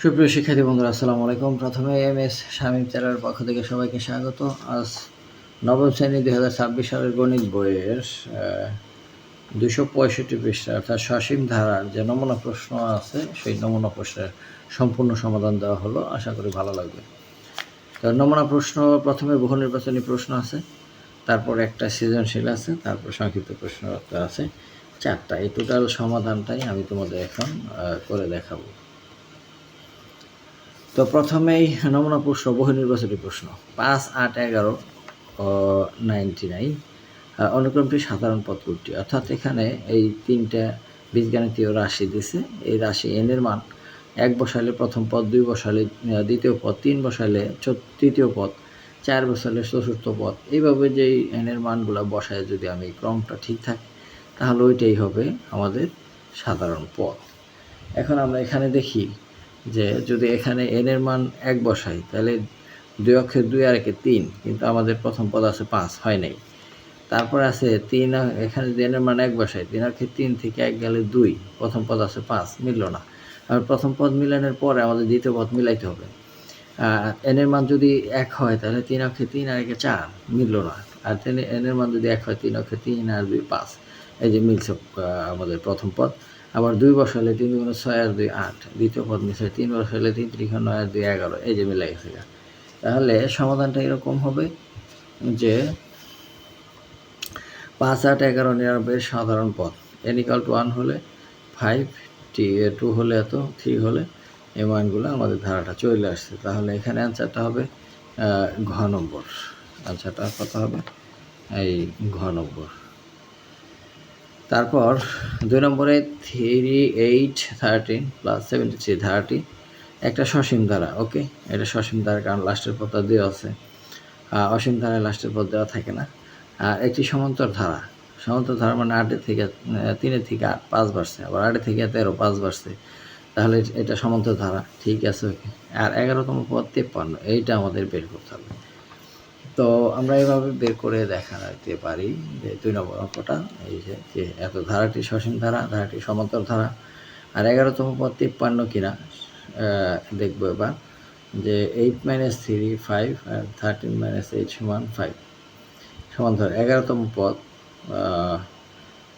সুপ্রিয় শিক্ষার্থী বন্ধুরা, আসসালামু আলাইকুম। প্রথমে এমএস শামীম চ্যানেলের পক্ষ থেকে সবাইকে স্বাগত। আজ নবম শ্রেণী 2026 সালের গণিত বইয়ের 265 পৃষ্ঠা অর্থাৎ সসীম ধারার যে নমুনা প্রশ্ন আছে সেই নমুনা প্রশ্নের সম্পূর্ণ সমাধান দেওয়া হলো। আশা করি ভালো লাগবে। তো নমুনা প্রশ্ন প্রথমে বহু নির্বাচনী প্রশ্ন আছে, তারপর একটা সৃজনশীল আছে, তারপর সংক্ষিপ্ত প্রশ্ন আছে, 4টা। এই টোটাল সমাধানটাই আমি তোমাদের এখন করে দেখাবো। তো প্রথমেই নমুনা প্রশ্ন, বহু নির্বাচনী প্রশ্ন 5, 8, 11, 99 অনুক্রমটি সাধারণ পদ কোনটি? অর্থাৎ এখানে এই তিনটা বীজগাণিতীয় রাশি দিছে। এই রাশি এন এর মান 1 বসালে প্রথম পদ, 2 বসালে দ্বিতীয় পদ, 3 বসালে তৃতীয় পদ, 4 বসালে চতুর্থ পদ। এইভাবে যেই এন এর মানগুলো বসায় যদি আমি ক্রমটা ঠিক থাকে তাহলে ওইটাই হবে আমাদের সাধারণ পদ। এখন আমরা এখানে দেখি যে যদি এখানে এন এর মান 1 বসাই তাহলে 2 অক্ষে 2 আর 1 3, কিন্তু আমাদের প্রথম পদ আছে 5, হয় নাই। তারপর আছে 3, এখানে যদি এন এর মান 1 বসাই, 3 অক্ষে 3 থেকে 1 গেলে 2, প্রথম পদ আছে 5, মিলল না। আর প্রথম পদ মিলানোর পরে আমাদের দ্বিতীয় পদ মিলাইতে হবে। এন এর মান যদি 1 হয় তাহলে 3 অক্ষে 3 আর 1 4, মিলল না। আর এন এর মান যদি 1 হয়, 3 অক্ষে 3 আর 2 5, এই যে মিলছে আমাদের প্রথম পদ। আবার 2 বসালে 3 × 6 আর 2 8, দ্বিতীয় পদ মিলছে। 3 বসালে 3 × 9 আর 2 11, এই যে মিলে গেছে। তাহলে সমাধানটা এরকম হবে যে 5, 8, 11, 99 সাধারণ পদ। n = 1 হলে 5, 2 হলে এত, 3 হলে এই মানগুলো আমাদের ধারাটা চলে আসছে। তাহলে এখানে অ্যান্সারটা হবে ঘ নম্বর। অ্যান্সারটা কত হবে? এই ঘ নম্বর। তারপর 2 নম্বরে 3, 8, 13 + 73 ধারাটি একটা সসীম ধারা। ওকে, এটা সসীম ধারা কারণ লাস্টের পদটা দেওয়া আছে। অসীম ধারায় লাস্টের পদ দেওয়া থাকে না। আর একটি সমান্তর ধারা। সমান্তর ধারা মানে 8 থেকে 3 থেকে 8 5 বাড়ছে, আবার 8 থেকে 13 5 বাড়ছে, তাহলে এটা সমান্তর ধারা। ঠিক আছে, ওকে। আর 11তম পদ 53, এইটা আমাদের বের করতে হবে। তো আমরা এইভাবে বের করে দেখাতে পারি যে 2 নম্বর অঙ্কটা এই যে এত ধারাটি সসীম ধারা, ধারাটি সমান্তর ধারা, আর 11তম পদ 53 কিনা দেখবো এবার। যে 8 - 3 5 আর 13 - 8 = 5 সমান্তর। 11তম পদ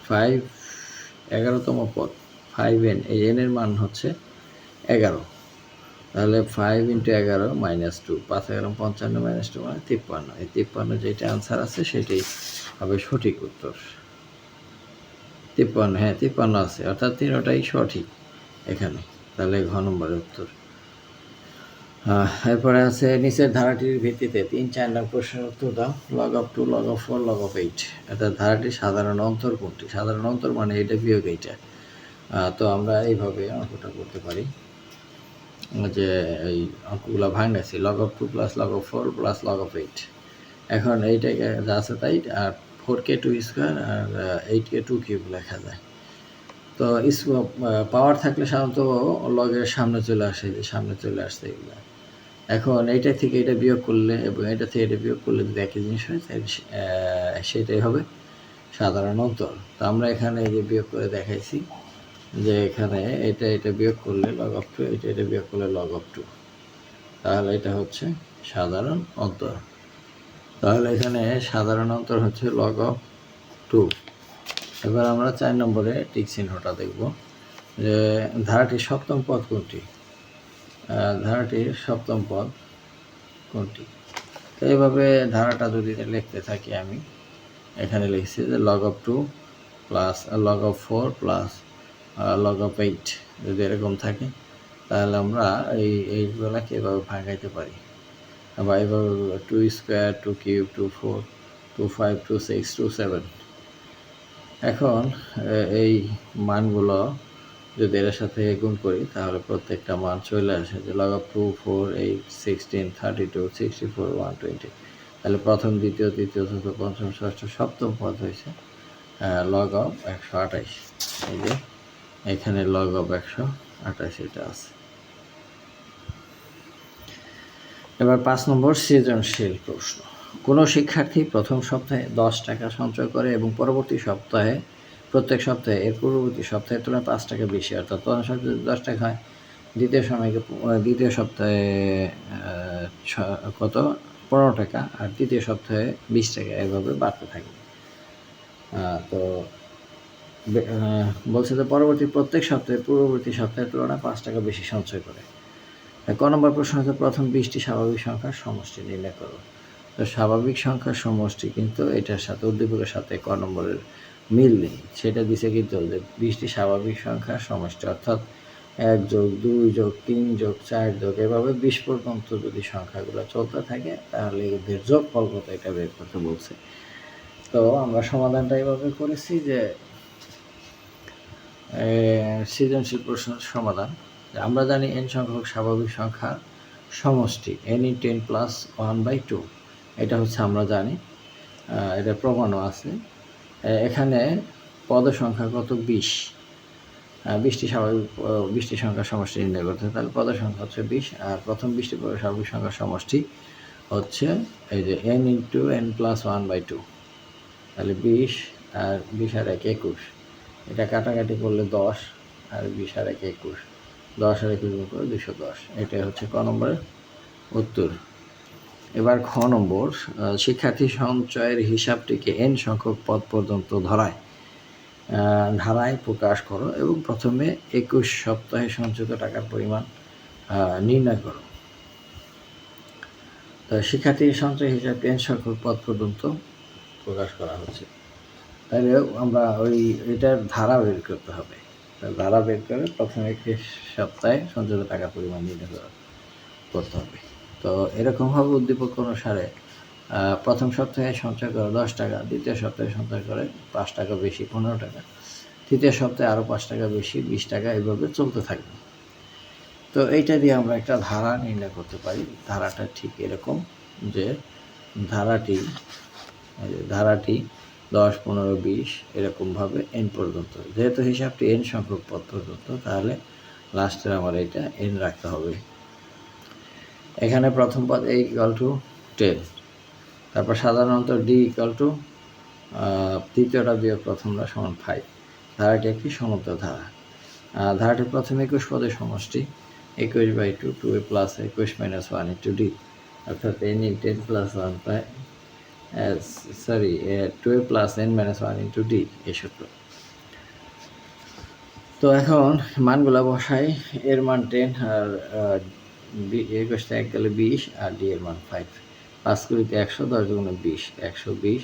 5, 11তম পদ 5n, এই n এর মান হচ্ছে 11। তাহলে 5 × 11 - 2, 5 11 55 - 2 মানে 53। এই 53 যেটা আনসার আছে সেটাই হবে সঠিক উত্তর। 53, হ্যাঁ 53 আছে, অর্থাৎ তিনটাই সঠিক এখানে। তাহলে ঘ নম্বরের উত্তর। এরপরে আছে নিচের ধারাটির ভিত্তিতে 3, 4 নং প্রশ্নের উত্তর দাও। log of 2, log of 4, log of 8, অর্থাৎ ধারাটির সাধারণ অন্তর কোনটি? সাধারণ অন্তর মানে এটা বিয়োগ এইটা। তো আমরা এইভাবে অঙ্কটা করতে পারি যে এই অঙ্কগুলো ভাঙাইছি, log of 2 + log of 4 + log of 8। এখন এইটাকে যা আছে তাই, আর 4কে 2² আর 8কে 2³ লেখা যায়। তো পাওয়ার থাকলে সাধারণত লগের সামনে চলে আসে, যে সামনে চলে আসছে এগুলো। এখন এইটা থেকে এটা বিয়োগ করলে এবং এটা থেকে এটা বিয়োগ করলে যদি একই জিনিস হয় তাহলে সেটাই হবে সাধারণ অন্তর। তো আমরা এখানে এই যে বিয়োগ করে দেখাইছি যে এখানে এটা বিয়োগ করলে log of 2, এটা বিয়োগ করলে log of 2, তাহলে এটা হচ্ছে সাধারণ অন্তর। তাহলে এখানে সাধারণ অন্তর হচ্ছে log of 2। এবার আমরা 4 নম্বরে টিক চিহ্নটা দেখব যে ধারাটির সপ্তম পদ কোনটি? ধারাটির সপ্তম পদ কোনটি? তো এইভাবে ধারাটা যদি লিখতে থাকি, আমি এখানে লিখছি যে log of 2 + log of 4 + log of 8 যদি এরকম থাকে তাহলে আমরা এইগুলোকে এভাবে ভাঙাইতে পারি। আবার এইভাবে 2² 2³ 2 4 2 5 2 6 2 7। এখন এই মানগুলো যদি এর সাথে গুণ করি তাহলে প্রত্যেকটা মান চলে আসে যে log of 2 4 8 16 32 64 120। তাহলে প্রথম, দ্বিতীয়, তৃতীয়, চতুর্থ, পঞ্চম, ষষ্ঠ, সপ্তম পদ হয়েছে log of 128। এই যে এখানে log of 128 এটা আছে। এবার 5 নম্বর সৃজনশীল প্রশ্ন। কোনো শিক্ষার্থী প্রথম সপ্তাহে 10 টাকা সঞ্চয় করে এবং প্রত্যেক সপ্তাহে এর পূর্ববর্তী সপ্তাহের তুলনায় 5 টাকা বেশি, অর্থাৎ প্রথম সপ্তাহে 10 টাকা হয়, দ্বিতীয় সপ্তাহে কত 15 টাকা, আর তৃতীয় সপ্তাহে 20 টাকা, এভাবে বাড়তে থাকে। তো বলছে যে পরবর্তী প্রত্যেক সপ্তাহে পূর্ববর্তী সপ্তাহের তুলনায় 5 টাকা বেশি সঞ্চয় করে। ক নম্বর প্রশ্ন হচ্ছে প্রথম 20টি স্বাভাবিক সংখ্যার সমষ্টি নির্ণয় করো। তো স্বাভাবিক সংখ্যার সমষ্টি কিন্তু এটার সাথে উদ্দীপকের সাথে ক নম্বরের মিল নেই, সেটা দিছে কিন্তু যে 20টি স্বাভাবিক সংখ্যার সমষ্টি, অর্থাৎ 1 যোগ 2 যোগ 3 যোগ 4 যোগ এভাবে 20 পর্যন্ত যদি সংখ্যাগুলো চলতে থাকে তাহলে এদের যোগফল কত এটা বের করতে বলছে। তো আমরা সমাধানটা এভাবে করেছি যে সৃজনশীল প্রশ্নের সমাধান, আমরা জানি n সংখ্যক স্বাভাবিক সংখ্যার সমষ্টি n × n + 1/2, এটা হচ্ছে আমরা জানি, এটা প্রমাণও আছে। এখানে পদ সংখ্যা কত 20, 20টি সংখ্যার সমষ্টি নির্ণয় করতে হবে, তাহলে পদ সংখ্যা হচ্ছে 20, আর প্রথম 20টি স্বাভাবিক সংখ্যার সমষ্টি হচ্ছে এই যে n × n + 1/2, তাহলে 20 আর 20 আর 1 21, এটা কাটাকাটি করলে 10, আর 20 আর 1 21, 10 আর 21 করে 210, এটাই হচ্ছে ক নম্বরের উত্তর। এবার খ নম্বর, শিক্ষার্থী সঞ্চয়ের হিসাবটিকে n সংখ্যক পদ পর্যন্ত ধারায় প্রকাশ করো এবং প্রথমে 21 সপ্তাহে সঞ্চিত টাকার পরিমাণ নির্ণয় করো। তো শিক্ষার্থীর সঞ্চয় হিসাবটি n সংখ্যক পদ পর্যন্ত প্রকাশ করা হচ্ছে, তাহলে আমরা এটার ধারা বের করতে হবে। ধারা বের করে প্রথমে 21 সপ্তাহে সঞ্চিত টাকার পরিমাণ নির্ণয় করতে হবে। তো এরকমভাবে উদ্দীপক অনুসারে প্রথম সপ্তাহে সঞ্চয় করে 10 টাকা, দ্বিতীয় সপ্তাহে সঞ্চয় করে 5 টাকা বেশি 15 টাকা, তৃতীয় সপ্তাহে আরও 5 টাকা বেশি 20 টাকা, এভাবে চলতে থাকবে। তো এইটা দিয়ে আমরা একটা ধারা নির্ণয় করতে পারি। ধারাটা ঠিক এরকম যে ধারাটি 10, 15, 20 এরকমভাবে n পর্যন্ত, যেহেতু হিসাবটি n সংখ্যক পদ পর্যন্ত, তাহলে লাস্টের আমার এটা n রাখতে হবে। এখানে প্রথম পদ a = 10, তারপর সাধারণত d = তৃতীয়টা বিয়োগ প্রথমটা সমান 5। ধারাটি একটি সমতা ধারা। ধারাটির প্রথম 21 পদের সমষ্টি 21/2, 2a + 21 - 1 × d, অর্থাৎ n × n + 1 2a + n - 1 × d এই সূত্র। তো এখন মানগুলা বসাই, এর মান 10, আর 21 × 1 গেলে 20, আর d এর মান 5। 5 × 100, 10 × 20, 120,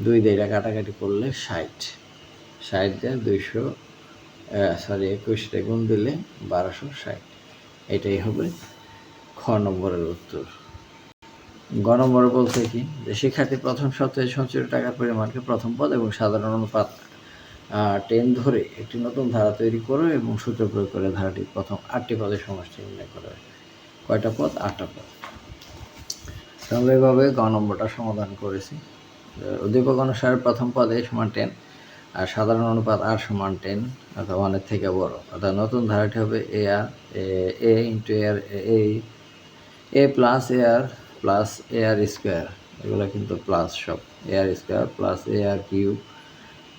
2 দিয়ে এটা কাটাকাটি করলে 60, 60 দিয়ে 21 গুণ দিলে 1260, এটাই হবে খ নম্বরের উত্তর। গ নম্বরে বলছে কি যে শিক্ষার্থী প্রথম সপ্তাহে সঞ্চিত টাকার পরিমাণকে প্রথম পদ এবং সাধারণ অনুপাত 10 ধরে একটি নতুন ধারা তৈরি করো এবং সূত্র প্রয়োগ করে ধারাটির প্রথম 8টি পদের সমষ্টি নির্ণয় করো। কয়টা পদ? 8টা পদ। আমরা এভাবে গ নম্বরটা সমাধান করেছি। উদ্দীপক অনুসারে প্রথম পদ a = 10, আর সাধারণ অনুপাত r = 10, অর্থাৎ 1 এর থেকে বড়, অর্থাৎ নতুন ধারাটি হবে a × ar², এগুলো কিন্তু প্লাস সব, ar² + ar³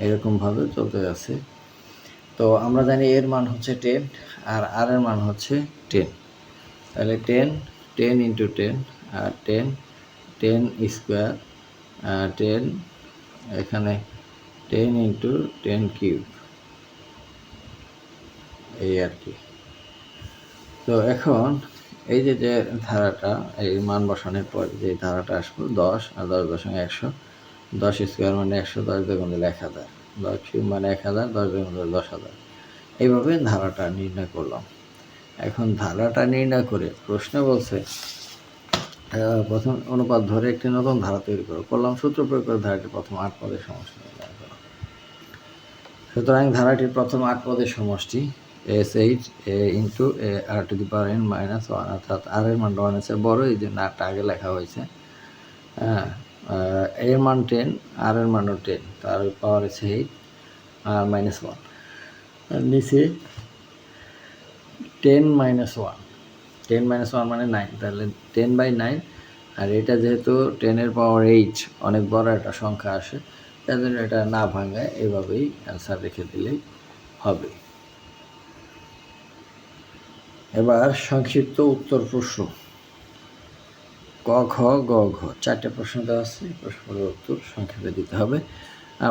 এরকমভাবে চলতে যাচ্ছে। তো আমরা জানি এর মান হচ্ছে 10 আর আর এর মান হচ্ছে 10, তাহলে 10 × 10 আর 10 10² 10, এখানে 10 × 10³ এই আর কি। তো এখন এই যে ধারাটা, এই মান বসানোর পর যে ধারাটা আসবে 10 আর 10.100, 10² মানে 100, 10 × 1000, 10³ মানে 1000, 10 × 10,000, এইভাবে ধারাটা নির্ণয় করলাম। এখন ধারাটা নির্ণয় করে প্রশ্ন বলছে প্রথম অনুপাত ধরে একটি নতুন ধারা তৈরি করলাম, সূত্র প্রয়োগ করে ধারাটির প্রথম 8 পদের সমষ্টি নির্ণয় করো। সুতরাং ধারাটির প্রথম 8 পদের সমষ্টি sh a × ar⁻n - 1, অর্থাৎ আর এর মান 1 এর বড়, এই জন্য আরটা আগে লেখা হয়েছে। এর মান 10, আর এর মানও 10, তার পাওয়ার হচ্ছে 8 আর -1, আর নিচে 10 - 1, 10 - 1 মানে 9, তাহলে 10/9, আর এটা যেহেতু 10 এর পাওয়ার 8 অনেক বড় একটা সংখ্যা আসে, তাই জন্য এটা না ভাঙায় এভাবেই অ্যান্সার রেখে দিলেই হবে। এবার সংক্ষিপ্ত উত্তর প্রশ্ন ক খ গ ঘ 4টে প্রশ্ন দেওয়া আছে। প্রশ্নের উত্তর সংক্ষেপে দিতে হবে।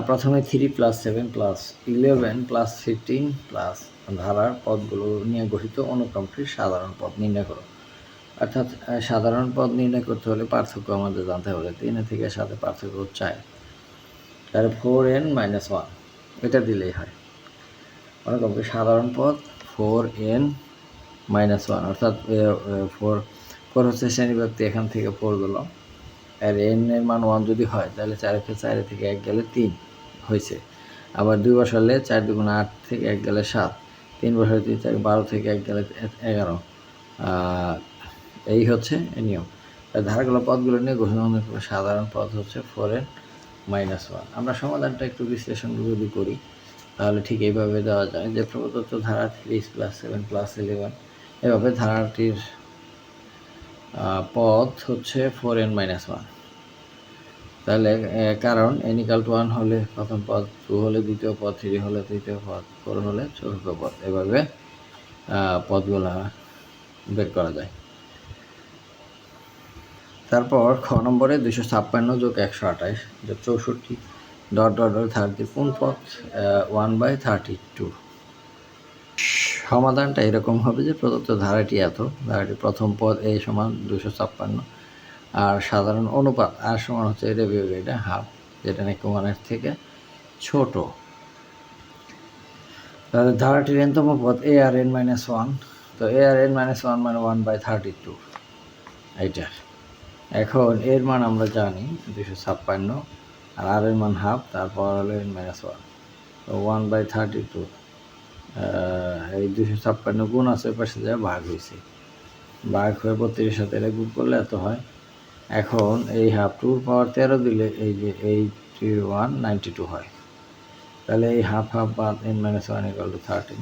প্রথমে 3+7+11+15+ ধারার পদগুলো নিয়ে গঠিত অনুক্রমটির সাধারণ পদ নির্ণয় করো। অর্থাৎ সাধারণ পদ নির্ণয় করতে হলে পার্থক্য আমাদের জানতে হবে। 3 থেকে 7 পার্থক্য 4, তাহলে 4n-1 এটা দিলেই হয়। অনুক্রমটির সাধারণ পদ 4n-1, অর্থাৎ 4 হচ্ছে শ্রেণীব্যক্তি, এখান থেকে 4 গেল। আর n এর মান 1 যদি হয় তাহলে 4 থেকে 1 গেলে 3 হয়েছে। আবার 2 বসালে 4 2 8 থেকে 1 গেলে 7, 3 বসালে 3 4 12 থেকে 1 গেলে 11। এই হচ্ছে নিয়ম। ধারাগুলো পদগুলো নিয়ে গঠন সাধারণ পদ হচ্ছে 4n-1। আমরা সমাধানটা একটু বিশ্লেষণ যদি করি তাহলে ঠিক এইভাবে দেওয়া যায় যে প্রদত্ত ধারা 3+7+11, এভাবে ধারাটির পদ হচ্ছে 4n-1। তাহলে কারণ n=1 হলে প্রথম পদ, 2 হলে দ্বিতীয় পদ, 3 হলে তৃতীয় পদ, 4 হলে চতুর্থ পদ। এভাবে পদগুলো বের করা যায়। তারপর খ নম্বরে 256+128 64 ... ধারাটির কোন পদ 1/32। সমাধানটা এরকম হবে যে প্রদত্ত ধারাটি ধারাটির প্রথম পদ a সমান 256, আর সাধারণ অনুপাত r সমান হচ্ছে এটা বিয়োগ এটা হাফ, যেটা নাকি 1-এর থেকে ছোট। তাহলে ধারাটির n তম পদ arn-1, তো arn-1 মানে 1/32 এইটা। এখন এর মান আমরা জানি 256, আর r এর মান হাফ, তারপর হলো n-1, তো 1/32। এই 256 গুণ আছে পাশে যা ভাগ হয়েছে, ভাগ হয়ে 32-এর সাথে এটা গুণ করলে এত হয়। এখন এই হাফ 2 পাওয়ার 13 দিলে এই যে 8192 হয়। তাহলে এই হাফ বা n-1 = 13।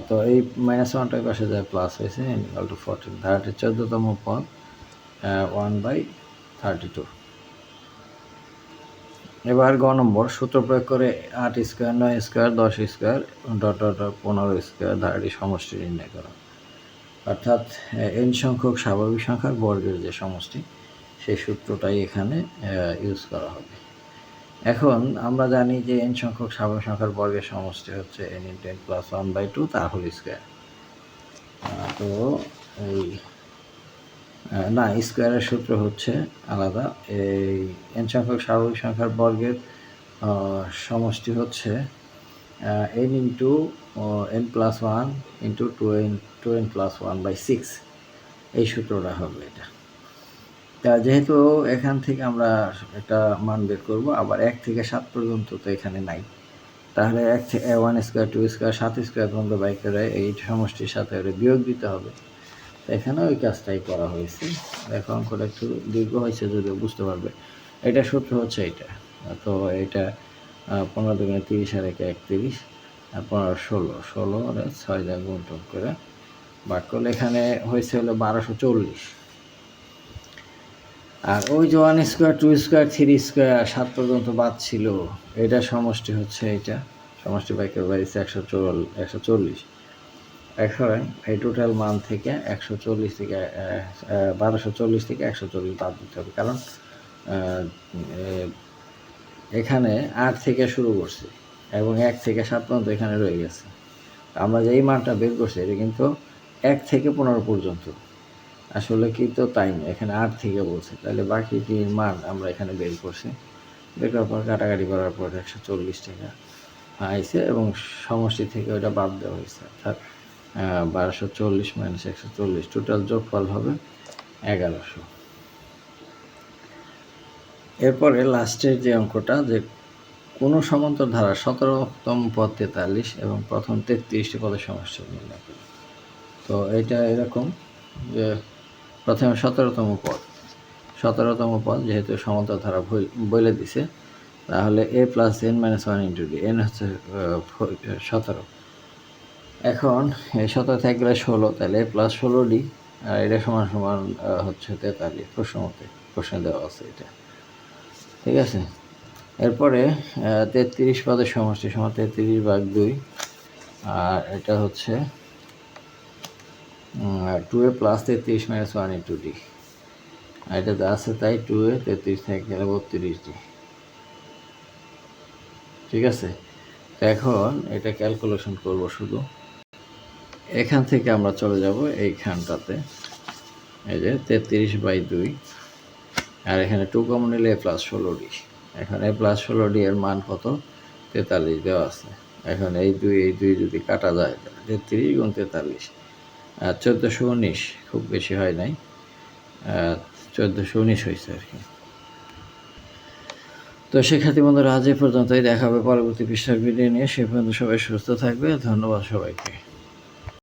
তো এই -1টার পাশে যায় প্লাস হয়েছে, n = 14। ধারাটির 14তম পদ 1/32। এবার গ নম্বর সূত্র প্রয়োগ করে 8² 9² 10² ... 15² ধারাটির সমষ্টি নির্ণয় করা। অর্থাৎ n সংখ্যক স্বাভাবিক সংখ্যার বর্গের যে সমষ্টি, সেই সূত্রটাই এখানে ইউজ করা হবে। এখন আমরা জানি যে n সংখ্যক স্বাভাবিক সংখ্যার বর্গের সমষ্টি হচ্ছে n × n + 1/2 তার হোল স্কয়ার। তো এই না, স্কোয়ারের সূত্র হচ্ছে আলাদা। এই n সংখ্যক স্বাভাবিক সংখ্যার বর্গের সমষ্টি হচ্ছে n × n + 1 × 2n + 1/6, এই সূত্রটা হবে এটা। তা যেহেতু এখান থেকে আমরা একটা মান বের করবো, আবার 1 থেকে 7 পর্যন্ত তো এখানে নাই, তাহলে 1 থেকে 1² 2² 7² পর্যন্ত বাই করে এই সমষ্টির সাথে বিয়োগ দিতে হবে। এখানে ওই কাজটাই করা হয়েছে। দেখো অঙ্কটা একটু দীর্ঘ হয়েছে, যদিও বুঝতে পারবে। এটা সূত্র হচ্ছে এইটা। তো এটা 15 × 30 আর 31, আর 15 16 আর 6 দিয়ে গুণ করে ভাগ করলে এখানে হয়েছে হলো 1240। আর ওই যে 1² 2² 3² 7 পর্যন্ত বাদ ছিল, এটার সমষ্টি হচ্ছে এইটা। সমষ্টি বাই করে বাইরেছে 140। এখন এই টোটাল মান থেকে 140 থেকে 1240 থেকে 140 বাদ দিতে হবে, কারণ এখানে 8 থেকে শুরু করছে এবং 1 থেকে 7 পর্যন্ত এখানে রয়ে গেছে। আমরা যে এই মানটা বের করছি এটা কিন্তু 1 থেকে 15 পর্যন্ত, আসলে কিন্তু তাই না, এখানে 8 থেকে বলছে। তাহলে বাকিটির মান আমরা এখানে বের করছি, বের করার পর কাটাকাটি করার পর 140 টাকা আইছে এবং সমষ্টি থেকে ওটা বাদ দেওয়া হয়েছে। অর্থাৎ 1240 - 140, টোটাল যোগফল হবে 1100। এরপরে লাস্টের যে অঙ্কটা, যে কোনো সমান্তর ধারা 17তম পদ 43 এবং প্রথম 33টি পদের সমষ্টি নির্ণয় করি। তো এটা এরকম যে প্রথমে 17তম পদ যেহেতু সমান্তর ধারা বলে দিছে, তাহলে a + n - 1 × d, n হচ্ছে 17। এখন এই 17 থেকে গেলে 16, তাহলে a + 16d, আর এটা সমান হচ্ছে 43। প্রশ্নে দেওয়া আছে এটা, ঠিক আছে। এরপরে 33 পদের সমষ্টি সমান 33/2, আর এটা হচ্ছে 2a plus 33 minus 1 into D, আর এটা যা আছে তাই 2a 33 থেকে গেলে 32 ডি। ঠিক আছে, এখন এটা ক্যালকুলেশন করব শুধু। এখান থেকে আমরা চলে যাব এইখানটাতে, এই যে 33/2, আর এখানে 2 কমন নিলে a প্লাস 16d। এখন a প্লাস 16d এর মান কত? 43 দেওয়া আছে। এখন এই দুই যদি কাটা যায়, 33 গুণ 43, 1419, খুব বেশি হয় নাই, 1419 হয়েছে আর কি। তো শিক্ষার্থী বন্ধুরা, আজ এই পর্যন্তই। দেখা হবে পরবর্তী পৃষ্ঠার ভিডিও নিয়ে। সে পর্যন্ত সবাই সুস্থ থাকবে। ধন্যবাদ সবাইকে।